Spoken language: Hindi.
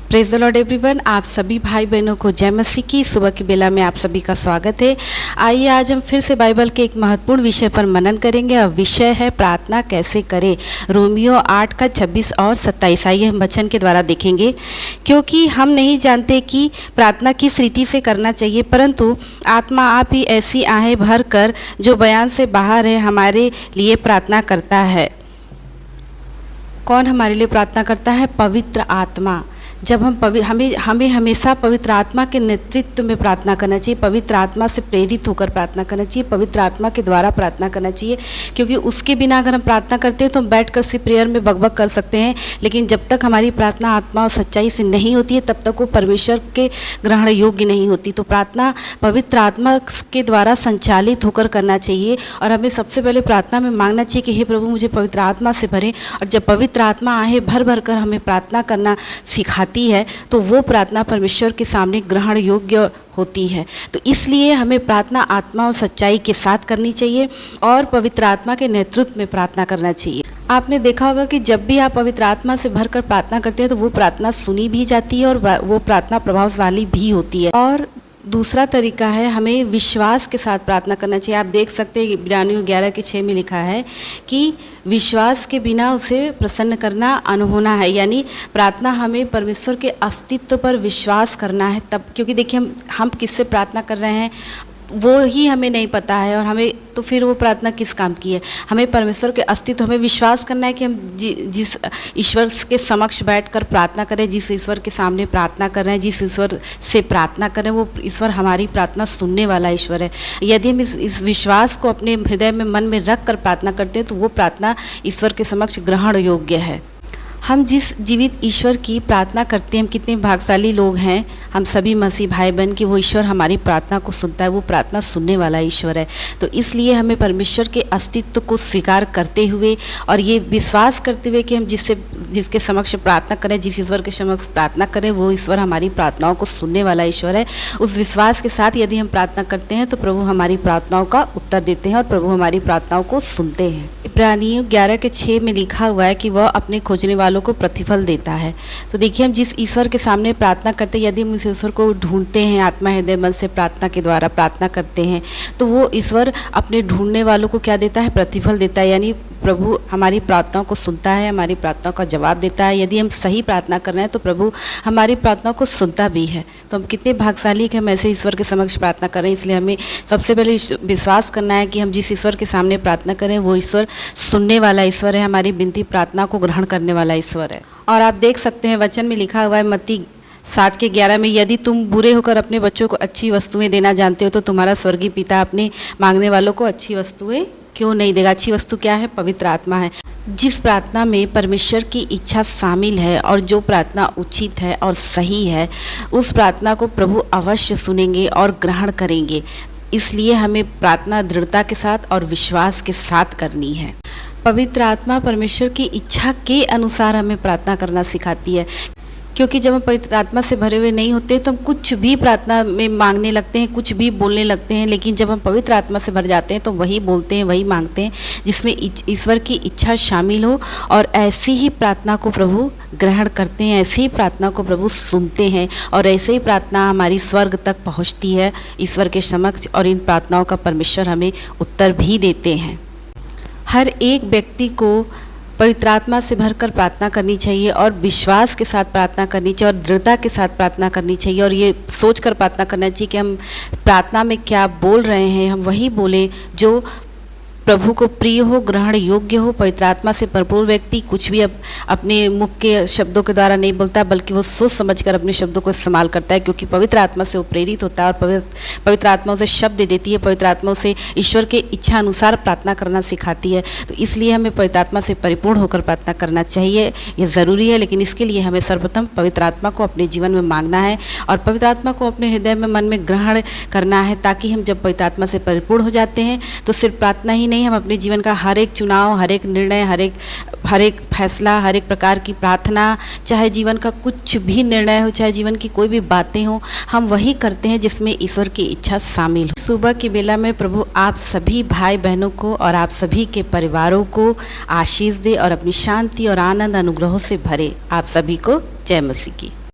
Praise the Lord everyone. आप सभी भाई बहनों को जय मसीह की सुबह की बेला में आप सभी का स्वागत है। आइए आज हम फिर से बाइबल के एक महत्वपूर्ण विषय पर मनन करेंगे और विषय है प्रार्थना कैसे करें। रोमियो 8 का 26 और 27 आइए हम वचन के द्वारा देखेंगे। क्योंकि हम नहीं जानते कि प्रार्थना किस रीति से करना चाहिए, परंतु आत्मा आप ही ऐसी आहें भर कर जो बयान से बाहर है हमारे लिए प्रार्थना करता है। कौन हमारे लिए प्रार्थना करता है? पवित्र आत्मा। जब हमें हमेशा पवित्र आत्मा के नेतृत्व में प्रार्थना करना चाहिए, पवित्र आत्मा से प्रेरित होकर प्रार्थना करना चाहिए, पवित्र आत्मा के द्वारा प्रार्थना करना चाहिए। क्योंकि उसके बिना अगर हम प्रार्थना करते हैं तो हम बैठ कर सिर्फ प्रेयर में बकबक कर सकते हैं, लेकिन जब तक हमारी प्रार्थना आत्मा और सच्चाई से नहीं होती है तब तक वो परमेश्वर के ग्रहण योग्य नहीं होती। तो प्रार्थना पवित्र आत्मा के द्वारा संचालित होकर करना चाहिए और हमें सबसे पहले प्रार्थना में मांगना चाहिए कि हे प्रभु मुझे पवित्र आत्मा से भरें। और जब पवित्र आत्मा आहे भर भर कर हमें प्रार्थना करना सिखाती है तो वो प्रार्थना परमेश्वर के सामने ग्रहण योग्य होती है। तो इसलिए हमें प्रार्थना आत्मा और सच्चाई के साथ करनी चाहिए और पवित्र आत्मा के नेतृत्व में प्रार्थना करना चाहिए। आपने देखा होगा कि जब भी आप पवित्र आत्मा से भरकर प्रार्थना करते हैं तो वो प्रार्थना सुनी भी जाती है और वो प्रार्थना प्रभावशाली भी होती है। और दूसरा तरीका है हमें विश्वास के साथ प्रार्थना करना चाहिए। आप देख सकते हैं इब्रानियों 11 के 6 में लिखा है कि विश्वास के बिना उसे प्रसन्न करना अनहोना है। यानी प्रार्थना हमें परमेश्वर के अस्तित्व पर विश्वास करना है तब, क्योंकि देखिए हम किससे प्रार्थना कर रहे हैं वो ही हमें नहीं पता है और हमें तो फिर वो प्रार्थना किस काम की है। हमें परमेश्वर के अस्तित्व हमें विश्वास करना है कि हम जिस ईश्वर के समक्ष बैठकर प्रार्थना करें, जिस ईश्वर के सामने प्रार्थना कर रहे हैं, जिस ईश्वर से प्रार्थना करें वो ईश्वर हमारी प्रार्थना सुनने वाला ईश्वर है। यदि हम इस विश्वास को अपने हृदय में मन में रख कर प्रार्थना करते हैं तो वो प्रार्थना ईश्वर के समक्ष ग्रहण योग्य है। हम जिस जीवित ईश्वर की प्रार्थना करते हैं, हम कितने भाग्यशाली लोग हैं हम सभी मसीह भाई बहन कि वो ईश्वर हमारी प्रार्थना को सुनता है, वो प्रार्थना सुनने वाला ईश्वर है। तो इसलिए हमें परमेश्वर के अस्तित्व को स्वीकार करते हुए और ये विश्वास करते हुए कि हम जिसके समक्ष प्रार्थना करें, जिस ईश्वर के समक्ष प्रार्थना करें वो ईश्वर हमारी प्रार्थनाओं को सुनने वाला ईश्वर है, उस विश्वास के साथ यदि हम प्रार्थना करते हैं तो प्रभु हमारी प्रार्थनाओं का उत्तर देते हैं और प्रभु हमारी प्रार्थनाओं को सुनते हैं। इब्रानियों 11 के 6 में लिखा हुआ है कि वह अपने खोजने वालों को प्रतिफल देता है। तो देखिए हम जिस ईश्वर के सामने प्रार्थना करते हैं, यदि हम उस ईश्वर को ढूंढते हैं, आत्मा हृदय मन से प्रार्थना के द्वारा प्रार्थना करते हैं तो वो ईश्वर अपने ढूंढने वालों को क्या देता है? प्रतिफल देता है। यानी प्रभु हमारी प्रार्थनाओं को सुनता है, हमारी प्रार्थनाओं का जवाब देता है। यदि हम सही प्रार्थना कर रहे हैं तो प्रभु हमारी प्रार्थनाओं को सुनता भी है। तो हम कितने भाग्यशाली कि हम ऐसे ईश्वर के समक्ष प्रार्थना करें। इसलिए हमें सबसे पहले विश्वास करना है कि हम जिस ईश्वर के सामने प्रार्थना करें वो ईश्वर सुनने वाला ईश्वर है, हमारी विनती प्रार्थना को ग्रहण करने वाला ईश्वर है। और आप देख सकते हैं वचन में लिखा हुआ है मत्ती 7 के 11 में, यदि तुम बुरे होकर अपने बच्चों को अच्छी वस्तुएं देना जानते हो तो तुम्हारा स्वर्गीय पिता अपने मांगने वालों को अच्छी वस्तुएं क्यों नहीं देगा। अच्छी वस्तु क्या है? पवित्र आत्मा है। जिस प्रार्थना में परमेश्वर की इच्छा शामिल है और जो प्रार्थना उचित है और सही है उस प्रार्थना को प्रभु अवश्य सुनेंगे और ग्रहण करेंगे। इसलिए हमें प्रार्थना दृढ़ता के साथ और विश्वास के साथ करनी है। पवित्र आत्मा परमेश्वर की इच्छा के अनुसार हमें प्रार्थना करना सिखाती है, क्योंकि जब हम पवित्र आत्मा से भरे हुए नहीं होते तो हम कुछ भी प्रार्थना में मांगने लगते हैं, कुछ भी बोलने लगते हैं। लेकिन जब हम पवित्र आत्मा से भर जाते हैं तो वही बोलते हैं, वही मांगते हैं जिसमें ईश्वर की इच्छा शामिल हो और ऐसी ही प्रार्थना को प्रभु ग्रहण करते हैं, ऐसी ही प्रार्थना को प्रभु सुनते हैं और ऐसे ही प्रार्थना हमारी स्वर्ग तक पहुँचती है ईश्वर के समक्ष और इन प्रार्थनाओं का परमेश्वर हमें उत्तर भी देते हैं। हर एक व्यक्ति को पवित्र आत्मा से भरकर प्रार्थना करनी चाहिए और विश्वास के साथ प्रार्थना करनी चाहिए और दृढ़ता के साथ प्रार्थना करनी चाहिए और ये सोचकर प्रार्थना करना चाहिए कि हम प्रार्थना में क्या बोल रहे हैं हम वही बोलें जो प्रभु को प्रिय हो, ग्रहण योग्य हो। पवित्र आत्मा से भरपूर व्यक्ति कुछ भी अपने मुख के शब्दों के द्वारा नहीं बोलता, बल्कि वो सोच समझकर अपने शब्दों को इस्तेमाल करता है, क्योंकि पवित्र आत्मा से वो प्रेरित होता है और पवित्र आत्मा उसे शब्द देती है। पवित्र आत्मा उसे ईश्वर के इच्छा अनुसार प्रार्थना करना सिखाती है। तो इसलिए हमें पवित्र आत्मा से परिपूर्ण होकर प्रार्थना करना चाहिए, ये ज़रूरी है। लेकिन इसके लिए हमें सर्वप्रथम पवित्र आत्मा को अपने जीवन में मांगना है और पवित्र आत्मा को अपने हृदय में मन में ग्रहण करना है, ताकि हम जब पवित्र आत्मा से परिपूर्ण हो जाते हैं तो सिर्फ प्रार्थना ही नहीं, हम अपने जीवन का हर एक चुनाव, हर एक निर्णय, हर एक फैसला, हर एक प्रकार की प्रार्थना, चाहे जीवन का कुछ भी निर्णय हो, चाहे जीवन की कोई भी बातें हो, हम वही करते हैं जिसमें ईश्वर की इच्छा शामिल हो। सुबह की बेला में प्रभु आप सभी भाई बहनों को और आप सभी के परिवारों को आशीष दे और अपनी शांति और आनंद अनुग्रहों से भरे। आप सभी को जय मसीह की।